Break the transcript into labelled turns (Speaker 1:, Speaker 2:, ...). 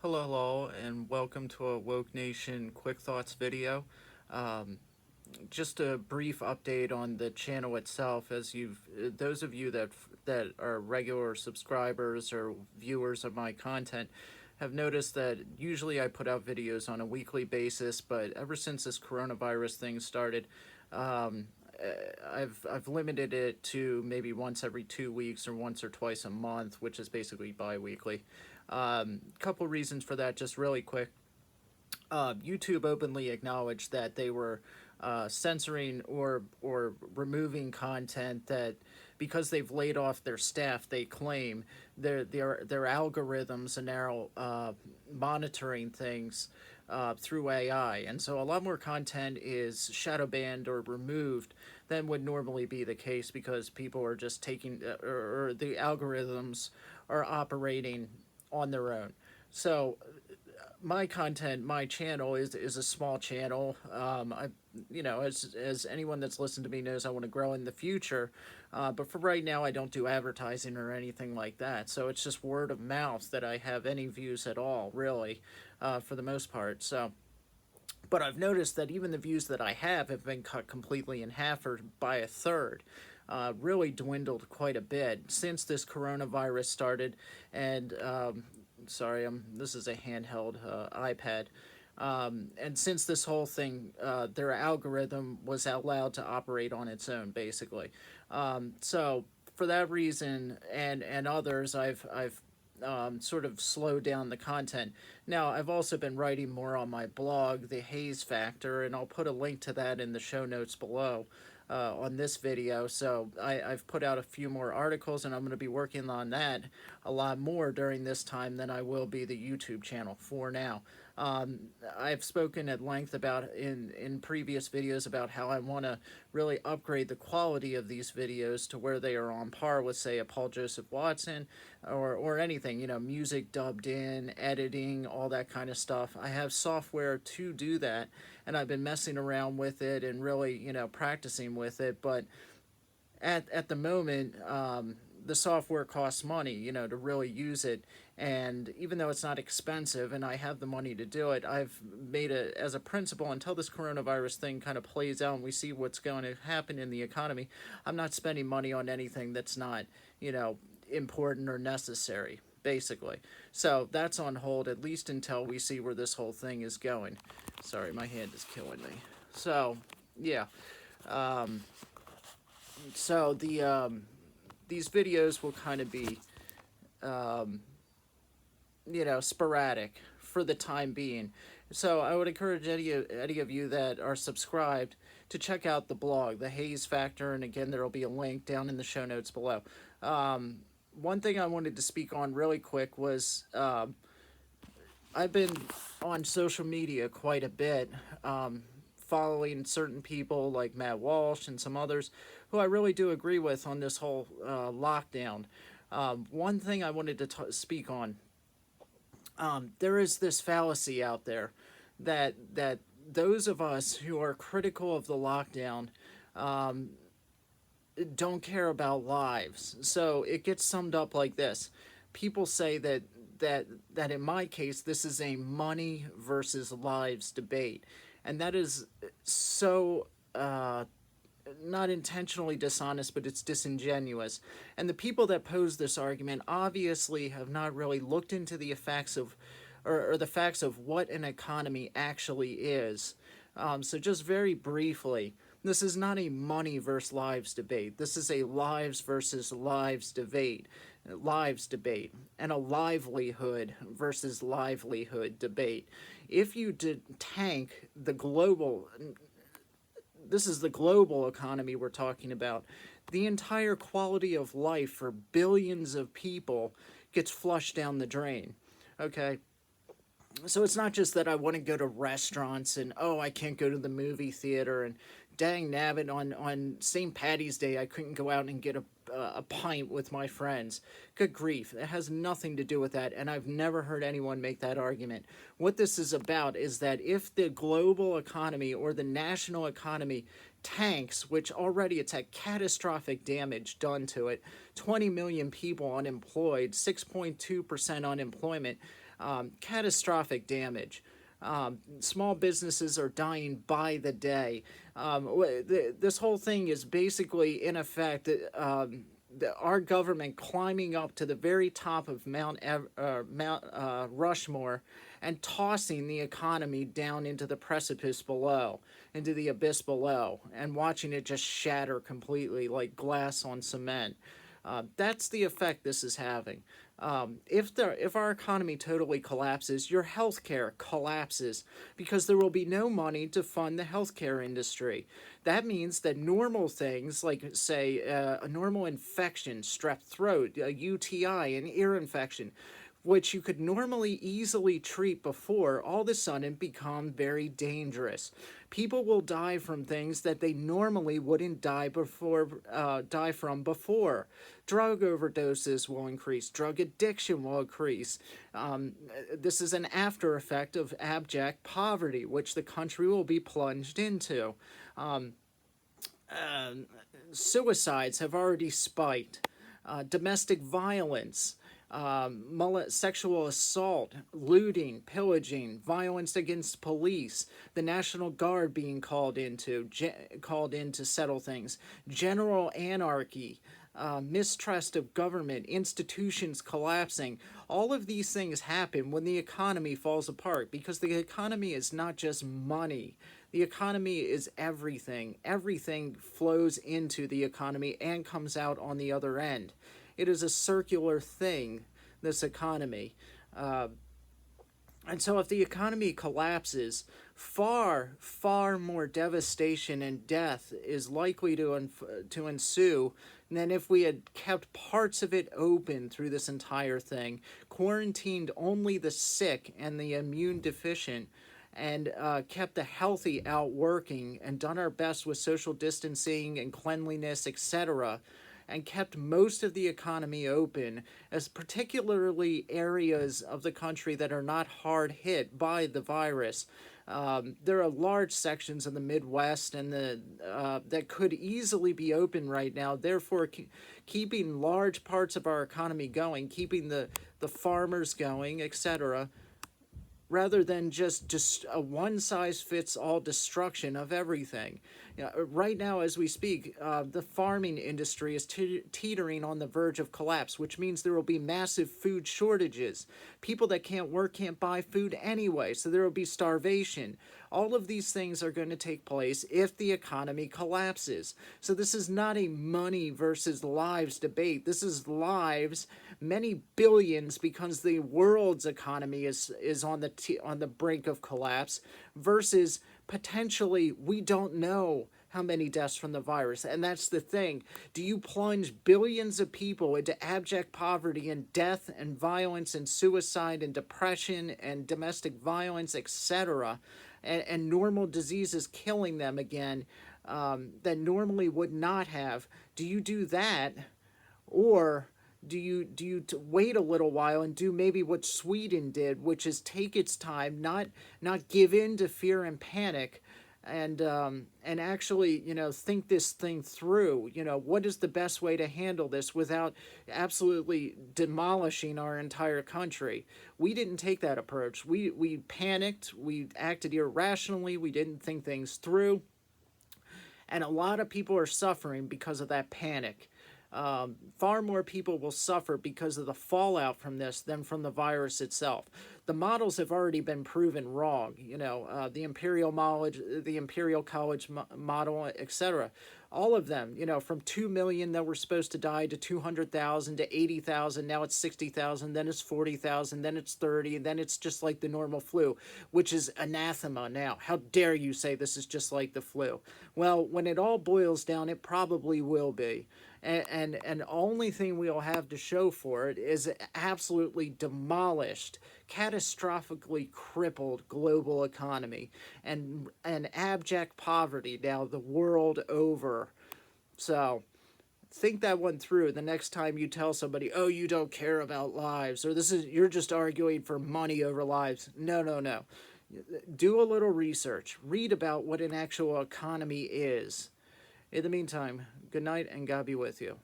Speaker 1: Hello, and welcome to a Woke Nation Quick Thoughts video. Um, just a brief update on the channel itself, as those of you that are regular subscribers or viewers of my content have noticed that usually I put out videos on a weekly basis, but ever since this coronavirus thing started, um, I've limited it to maybe once every 2 weeks or once or twice a month, which is basically bi-weekly. Couple reasons for that, just really quick. YouTube openly acknowledged that they were censoring or removing content that because they've laid off their staff, they claim their algorithms are now monitoring things through AI, and so a lot more content is shadow banned or removed than would normally be the case because people are just taking or the algorithms are operating on their own. So my content, my channel is a small channel. As anyone that's listened to me knows, I want to grow in the future. But for right now, I don't do advertising or anything like that. So it's just word of mouth that I have any views at all, really, for the most part. So, but I've noticed that even the views that I have been cut completely in half or by a third. Really dwindled quite a bit since this coronavirus started, and sorry, this is a handheld iPad. And since this whole thing, their algorithm was allowed to operate on its own, basically. So for that reason and others, I've sort of slowed down the content. Now, I've also been writing more on my blog, The Haze Factor, and I'll put a link to that in the show notes below. On this video, so I've put out a few more articles, and I'm going to be working on that a lot more during this time than I will be the YouTube channel for now. I've spoken at length about in previous videos about how I want to really upgrade the quality of these videos to where they are on par with, say, a Paul Joseph Watson or anything, music dubbed in, editing, all that kind of stuff. I have software to do that, and I've been messing around with it and really, practicing with it, but at the moment, the software costs money, to really use it. And even though it's not expensive and I have the money to do it, I've made it as a principle until this coronavirus thing kind of plays out and we see what's going to happen in the economy. I'm not spending money on anything that's not, important or necessary, basically. So that's on hold, at least until we see where this whole thing is going. Sorry, my hand is killing me. So, yeah. Um, so these videos will kind of be um, sporadic for the time being. So I would encourage any of you that are subscribed to check out the blog, The Haze Factor, and again, there will be a link down in the show notes below. One thing I wanted to speak on really quick was I've been on social media quite a bit, following certain people like Matt Walsh and some others who I really do agree with on this whole lockdown. One thing I wanted to speak on, there is this fallacy out there that those of us who are critical of the lockdown don't care about lives. So it gets summed up like this: people say that in my case this is a money versus lives debate, and that is so not intentionally dishonest, but it's disingenuous. And the people that pose this argument obviously have not really looked into the effects of, or the facts of what an economy actually is. So just very briefly, this is not a money versus lives debate. This is a lives versus lives debate, and a livelihood versus livelihood debate. If you did tank the global, this is the global economy we're talking about, the entire quality of life for billions of people gets flushed down the drain. Okay? So it's not just that I want to go to restaurants and, oh, I can't go to the movie theater, and dang nabbit, on St. Patty's Day I couldn't go out and get a pint with my friends. Good grief, it has nothing to do with that, and I've never heard anyone make that argument. What this is about is that if the global economy or the national economy tanks, which already it's had catastrophic damage done to it. 20 million people unemployed, 6.2% unemployment, catastrophic damage. Small businesses are dying by the day. This whole thing is basically, in effect, our government climbing up to the very top of Mount Rushmore and tossing the economy down into the precipice below, into the abyss below, and watching it just shatter completely like glass on cement. That's the effect this is having. If our economy totally collapses, your healthcare collapses because there will be no money to fund the healthcare industry. That means that normal things like, say, a normal infection, strep throat, a UTI, an ear infection, which you could normally easily treat before, all of a sudden become very dangerous. People will die from things that they normally wouldn't die from before. Drug overdoses will increase. Drug addiction will increase. This is an after effect of abject poverty, which the country will be plunged into. Suicides have already spiked. Domestic violence, sexual assault, looting, pillaging, violence against police, the National Guard being called in to settle things, general anarchy, mistrust of government, institutions collapsing. All of these things happen when the economy falls apart, because the economy is not just money. The economy is everything. Everything flows into the economy and comes out on the other end. It is a circular thing, this economy. And so if the economy collapses, far, far more devastation and death is likely to ensue than if we had kept parts of it open through this entire thing, quarantined only the sick and the immune deficient, and kept the healthy out working, and done our best with social distancing and cleanliness, etc., and kept most of the economy open, as particularly areas of the country that are not hard hit by the virus. There are large sections of the Midwest and that could easily be open right now, therefore keeping large parts of our economy going, keeping the farmers going, etc., rather than just a one-size-fits-all destruction of everything. Right now, as we speak, the farming industry is teetering on the verge of collapse, which means there will be massive food shortages. People that can't work can't buy food anyway, so there will be starvation. All of these things are going to take place if the economy collapses. So this is not a money versus lives debate. This is lives, many billions, because the world's economy is on the brink of collapse, versus potentially we don't know how many deaths from the virus. And that's the thing. Do you plunge billions of people into abject poverty and death and violence and suicide and depression and domestic violence, etc., and normal diseases killing them again, that normally would not have? Do you do that, or do you wait a little while and do maybe what Sweden did, which is take its time, not give in to fear and panic, and actually, think this thing through? What is the best way to handle this without absolutely demolishing our entire country? We didn't take that approach. We panicked. We acted irrationally. We didn't think things through. And a lot of people are suffering because of that panic. Far more people will suffer because of the fallout from this than from the virus itself. The models have already been proven wrong. The Imperial College model, etc. All of them, from 2 million that were supposed to die to 200,000 to 80,000. Now it's 60,000. Then it's 40,000. Then it's 30. And then it's just like the normal flu, which is anathema now. How dare you say this is just like the flu? Well, when it all boils down, it probably will be. And the only thing we'll have to show for it is absolutely demolished, catastrophically crippled global economy and abject poverty now the world over. So think that one through the next time you tell somebody, oh, you don't care about lives, or you're just arguing for money over lives. No. Do a little research. Read about what an actual economy is. In the meantime, good night and God be with you.